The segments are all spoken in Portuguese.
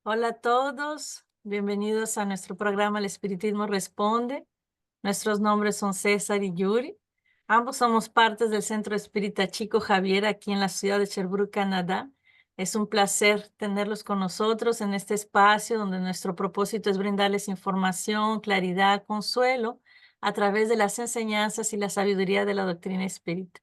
Hola a todos, bienvenidos a nuestro programa El Espiritismo Responde. Nuestros nombres son César y Yuri. Ambos somos partes del Centro Espírita Chico Javier aquí en la ciudad de Sherbrooke, Canadá. Es un placer tenerlos con nosotros en este espacio donde nuestro propósito es brindarles información, claridad, consuelo a través de las enseñanzas y la sabiduría de la doctrina espírita.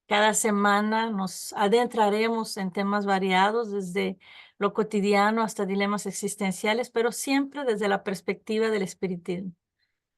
Cada semana nos adentraremos en temas variados, desde lo cotidiano hasta dilemas existenciales, pero siempre desde la perspectiva del espiritismo.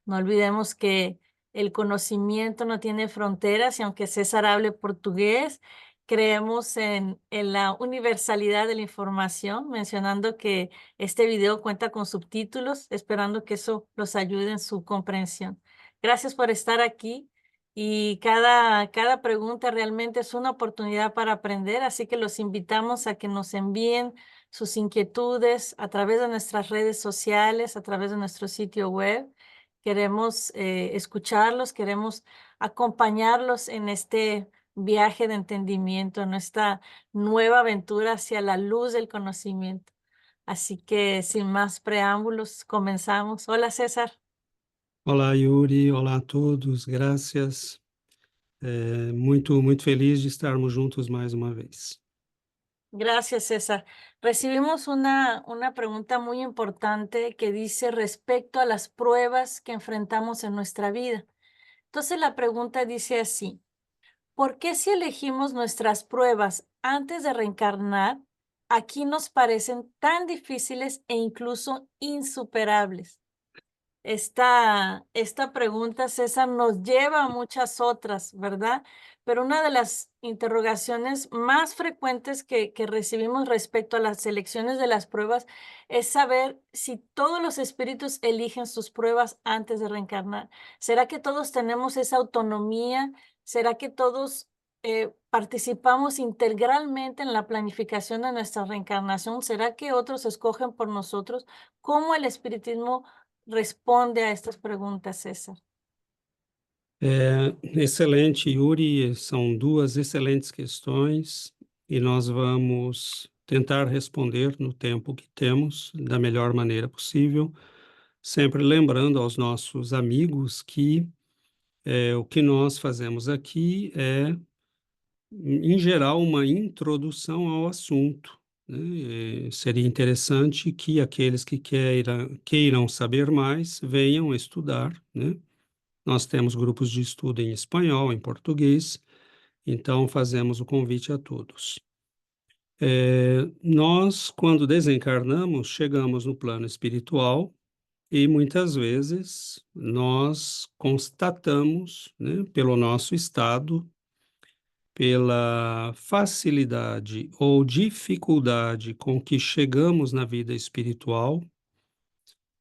No olvidemos que el conocimiento no tiene fronteras y aunque César hable portugués, creemos en la universalidad de la información, mencionando que este video cuenta con subtítulos, esperando que eso los ayude en su comprensión. Gracias por estar aquí y cada pregunta realmente es una oportunidad para aprender, así que los invitamos a que nos envíen sus inquietudes a través de nuestras redes sociales, a través de nuestro sitio web. Queremos escucharlos, queremos acompañarlos en este viaje de entendimiento, en esta nueva aventura hacia la luz del conocimiento. Así que sin más preámbulos, comenzamos. Hola, César. Olá, Yuri. Olá a todos. Graças. Muito feliz de estarmos juntos mais uma vez. Gracias, César. Recibimos una pregunta muy importante que dice respecto a las pruebas que enfrentamos en nuestra vida. Entonces la pregunta dice así: ¿por qué si elegimos nuestras pruebas antes de reencarnar, aquí nos parecen tan difíciles e incluso insuperables? Esta pregunta, César, nos lleva a muchas otras, ¿verdad? Pero una de las interrogaciones más frecuentes que recibimos respecto a las selecciones de las pruebas es saber si todos los espíritus eligen sus pruebas antes de reencarnar. ¿Será que todos tenemos esa autonomía? ¿Será que todos participamos integralmente en la planificación de nuestra reencarnación? ¿Será que otros escogen por nosotros? ¿Cómo el espiritismo responde a estas preguntas, César? Excelente, Yuri. São duas excelentes questões e nós vamos tentar responder no tempo que temos, da melhor maneira possível, sempre lembrando aos nossos amigos que o que nós fazemos aqui é, em geral, uma introdução ao assunto, né? Seria interessante que aqueles que queiram saber mais venham estudar, né? Nós temos grupos de estudo em espanhol, em português, então fazemos o convite a todos. Nós, quando desencarnamos, chegamos no plano espiritual e muitas vezes nós constatamos, né, pelo nosso estado, pela facilidade ou dificuldade com que chegamos na vida espiritual,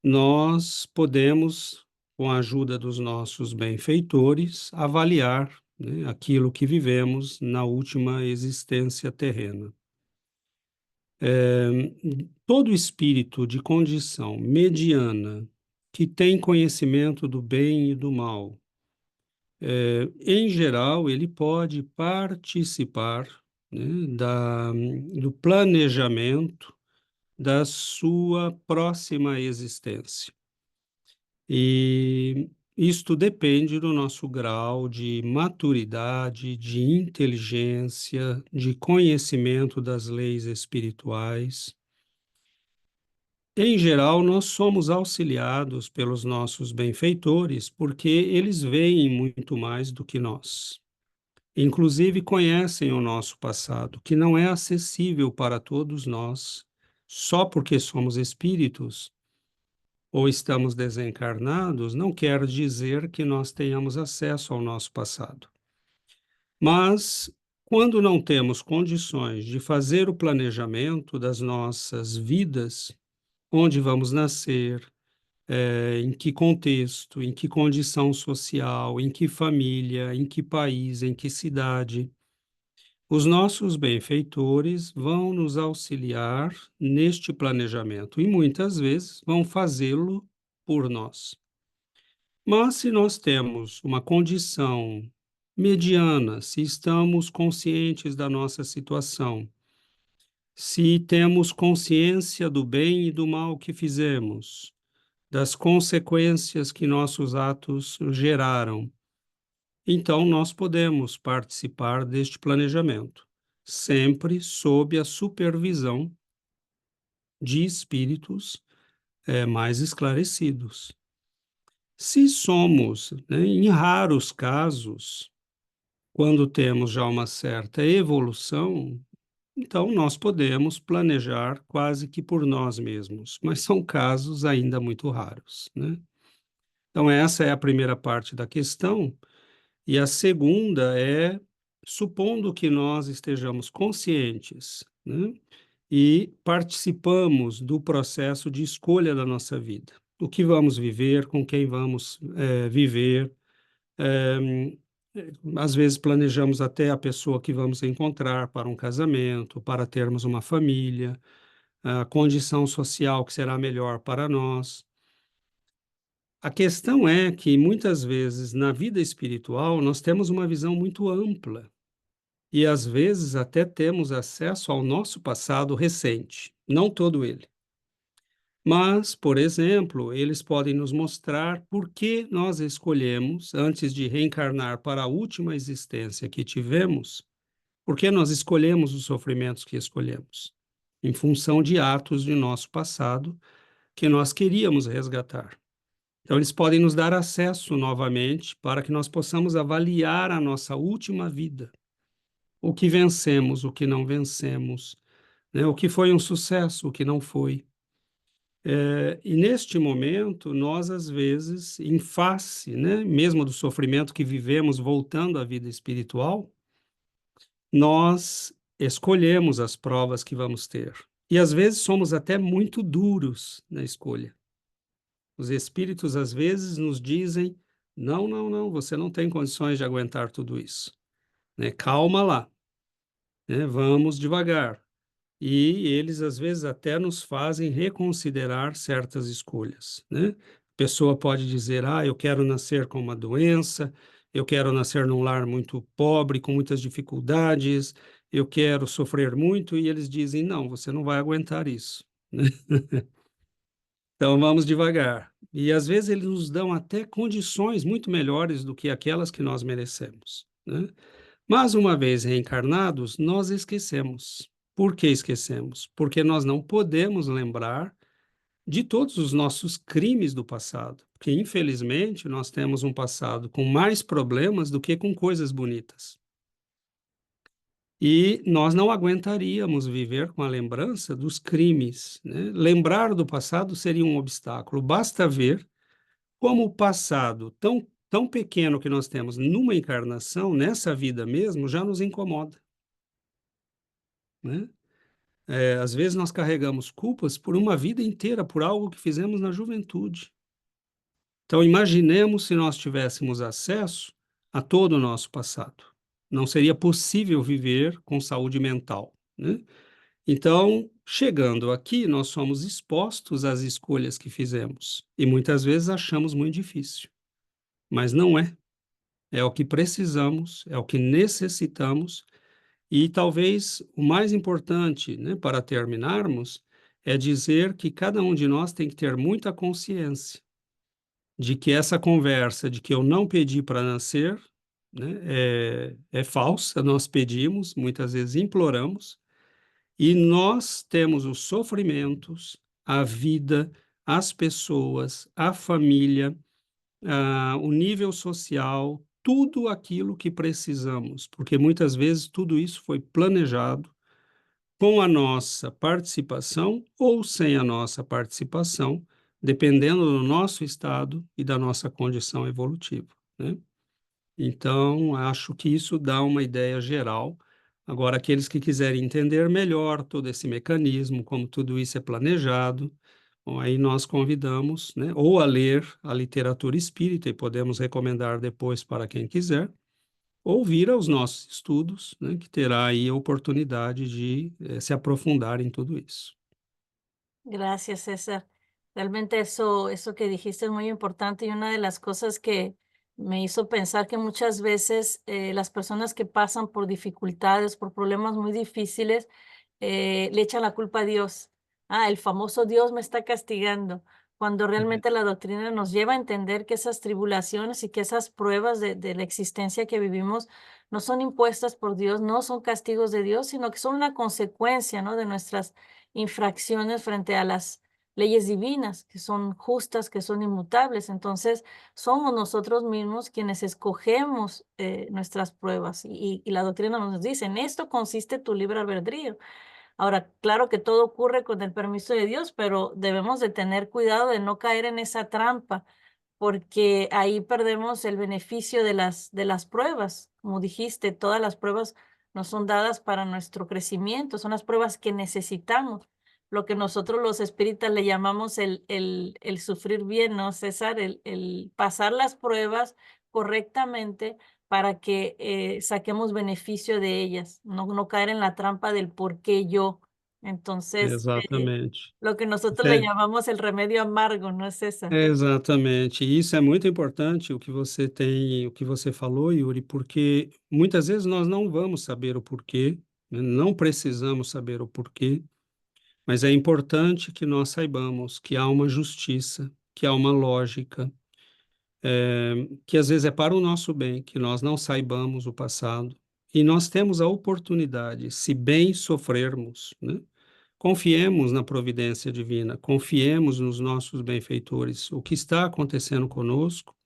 nós podemos, com a ajuda dos nossos benfeitores, avaliar, né, aquilo que vivemos na última existência terrena. Todo espírito de condição mediana que tem conhecimento do bem e do mal, em geral, ele pode participar, né, do planejamento da sua próxima existência. E isto depende do nosso grau de maturidade, de inteligência, de conhecimento das leis espirituais. Em geral, nós somos auxiliados pelos nossos benfeitores porque eles veem muito mais do que nós. Inclusive, conhecem o nosso passado, que não é acessível para todos nós, só porque somos espíritos ou estamos desencarnados, não quer dizer que nós tenhamos acesso ao nosso passado. Mas, quando não temos condições de fazer o planejamento das nossas vidas, onde vamos nascer, em que contexto, em que condição social, em que família, em que país, em que cidade, os nossos benfeitores vão nos auxiliar neste planejamento e muitas vezes vão fazê-lo por nós. Mas se nós temos uma condição mediana, se estamos conscientes da nossa situação, se temos consciência do bem e do mal que fizemos, das consequências que nossos atos geraram, então nós podemos participar deste planejamento, sempre sob a supervisão de espíritos mais esclarecidos. Se somos, né, em raros casos, quando temos já uma certa evolução, então nós podemos planejar quase que por nós mesmos, mas são casos ainda muito raros, né? Então essa é a primeira parte da questão, e a segunda é, supondo que nós estejamos conscientes, né, e participamos do processo de escolha da nossa vida. O que vamos viver, com quem vamos viver. eh, Às vezes planejamos até a pessoa que vamos encontrar para um casamento, para termos uma família, a condição social que será melhor para nós. A questão é que muitas vezes na vida espiritual nós temos uma visão muito ampla e às vezes até temos acesso ao nosso passado recente, não todo ele. Mas, por exemplo, eles podem nos mostrar por que nós escolhemos, antes de reencarnar para a última existência que tivemos, por que nós escolhemos os sofrimentos que escolhemos, em função de atos de nosso passado que nós queríamos resgatar. Então, eles podem nos dar acesso novamente para que nós possamos avaliar a nossa última vida, o que vencemos, o que não vencemos, né? O que foi um sucesso, o que não foi. E neste momento, nós, às vezes, em face, né, mesmo do sofrimento que vivemos voltando à vida espiritual, nós escolhemos as provas que vamos ter. E, às vezes, somos até muito duros na escolha. Os espíritos, às vezes, nos dizem: não, não, não, você não tem condições de aguentar tudo isso, né? Calma lá, né? Vamos devagar. E eles, às vezes, até nos fazem reconsiderar certas escolhas, né? A pessoa pode dizer: eu quero nascer com uma doença, eu quero nascer num lar muito pobre, com muitas dificuldades, eu quero sofrer muito, e eles dizem: não, você não vai aguentar isso, né? Então, vamos devagar. E, às vezes, eles nos dão até condições muito melhores do que aquelas que nós merecemos, né? Mas, uma vez reencarnados, nós esquecemos. Por que esquecemos? Porque nós não podemos lembrar de todos os nossos crimes do passado. Porque, infelizmente, nós temos um passado com mais problemas do que com coisas bonitas. E nós não aguentaríamos viver com a lembrança dos crimes, né? Lembrar do passado seria um obstáculo. Basta ver como o passado, tão pequeno que nós temos numa encarnação, nessa vida mesmo, já nos incomoda, né? Às vezes nós carregamos culpas por uma vida inteira, por algo que fizemos na juventude. Então, imaginemos se nós tivéssemos acesso a todo o nosso passado. Não seria possível viver com saúde mental, né? Então, chegando aqui, nós somos expostos às escolhas que fizemos. E muitas vezes achamos muito difícil. Mas não é. É o que precisamos, é o que necessitamos. E talvez o mais importante, né, para terminarmos, é dizer que cada um de nós tem que ter muita consciência de que essa conversa de que eu não pedi para nascer, né, é falsa, nós pedimos, muitas vezes imploramos, e nós temos os sofrimentos, a vida, as pessoas, a família, o nível social, tudo aquilo que precisamos, porque muitas vezes tudo isso foi planejado com a nossa participação ou sem a nossa participação, dependendo do nosso estado e da nossa condição evolutiva, né? Então, acho que isso dá uma ideia geral. Agora, aqueles que quiserem entender melhor todo esse mecanismo, como tudo isso é planejado, bom, aí nós convidamos, né, ou a ler a literatura espírita, e podemos recomendar depois para quem quiser, ou vir aos nossos estudos, né, que terá aí a oportunidade de se aprofundar em tudo isso. Gracias, César. Realmente eso que dijiste es muy importante y una de las cosas que me hizo pensar que muchas veces las personas que pasan por dificultades, por problemas muy difíciles, le echan la culpa a Dios. Ah, el famoso Dios me está castigando, cuando É, realmente la doctrina nos lleva a entender que esas tribulaciones y que esas pruebas de la existencia que vivimos no son impuestas por Dios, no son castigos de Dios, sino que son una consecuencia, ¿no? De nuestras infracciones frente a las leyes divinas, que son justas, que son inmutables. Entonces, somos nosotros mismos quienes escogemos nuestras pruebas y la doctrina nos dice, en esto consiste tu libre albedrío. Ahora, claro que todo ocurre con el permiso de Dios, pero debemos de tener cuidado de no caer en esa trampa, porque ahí perdemos el beneficio de las pruebas. Como dijiste, todas las pruebas nos son dadas para nuestro crecimiento, son las pruebas que necesitamos. Lo que nosotros los espíritas le llamamos el sufrir bien, ¿no, César? El pasar las pruebas correctamente para que saquemos beneficio de ellas, no caer en la trampa del por qué yo. Entonces, exatamente. lo que nosotros le É, llamamos el remedio amargo, ¿no es César? exatamente. E isso é muito importante, o que você falou, Yuri, porque muitas vezes nós não vamos saber o porquê, né, não precisamos saber o porquê, mas é importante que nós saibamos que há uma justiça, que há uma lógica, que às vezes é para o nosso bem, que nós não saibamos o passado, e nós temos a oportunidade, se bem sofrermos, né? Confiemos na providência divina, confiemos nos nossos benfeitores. O que está acontecendo conosco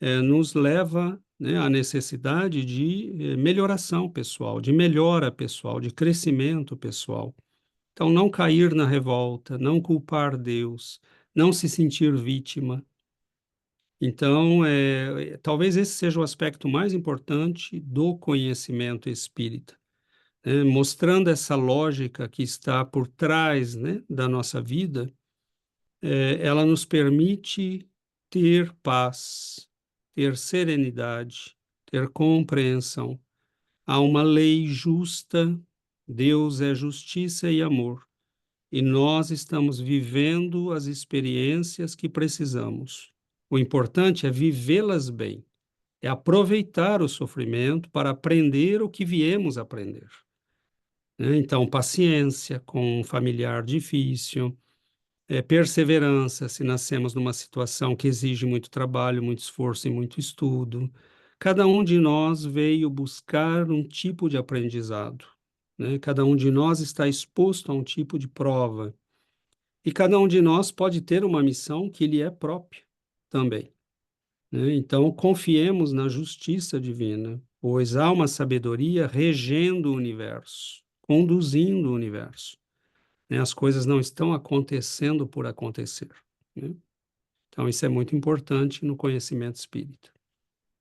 nos leva, né, à necessidade de melhoração pessoal, de melhora pessoal, de crescimento pessoal. Então, não cair na revolta, não culpar Deus, não se sentir vítima. Então, talvez esse seja o aspecto mais importante do conhecimento espírita, né? Mostrando essa lógica que está por trás, né, da nossa vida, ela nos permite ter paz, ter serenidade, ter compreensão. Há uma lei justa, Deus é justiça e amor, e nós estamos vivendo as experiências que precisamos. O importante é vivê-las bem, é aproveitar o sofrimento para aprender o que viemos aprender, né? Então, paciência com um familiar difícil, perseverança, se nascemos numa situação que exige muito trabalho, muito esforço e muito estudo. Cada um de nós veio buscar um tipo de aprendizado, né? Cada um de nós está exposto a um tipo de prova. E cada um de nós pode ter uma missão que lhe é própria também, né? Então, confiemos na justiça divina, pois há uma sabedoria regendo o universo, conduzindo o universo, né? As coisas não estão acontecendo por acontecer, né? Então, isso é muito importante no conhecimento espírita.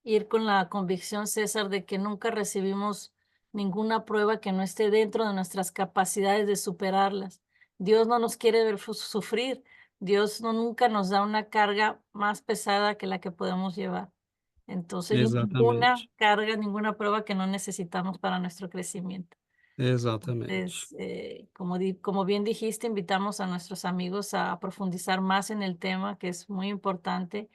Ir con la convicción, César, de que nunca recibimos ninguna prueba que no esté dentro de nuestras capacidades de superarlas. Dios no nos quiere ver sufrir. Dios no nunca nos da una carga más pesada que la que podemos llevar. Entonces, ninguna Exatamente, carga, ninguna prueba que no necesitamos para nuestro crecimiento. exatamente, Entonces, como bien dijiste, invitamos a nuestros amigos a profundizar más en el tema, que es muy importante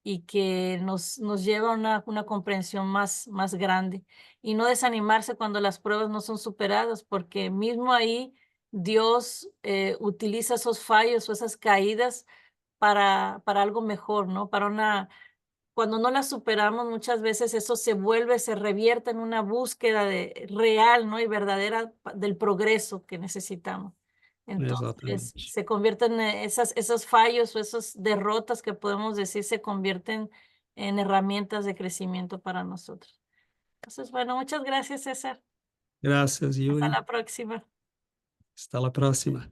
y que nos lleva a una comprensión más grande. Y no desanimarse cuando las pruebas no son superadas, porque mismo ahí Dios utiliza esos fallos o esas caídas para algo mejor, ¿no? Cuando no las superamos, muchas veces eso se revierte en una búsqueda real, ¿no? Y verdadera del progreso que necesitamos. Entonces, exatamente. se convierten esos fallos o esas derrotas que podemos decir se convierten en herramientas de crecimiento para nosotros. Entonces, bueno, muchas gracias, César. Graças, Hasta Yuri. la próxima. Hasta la próxima.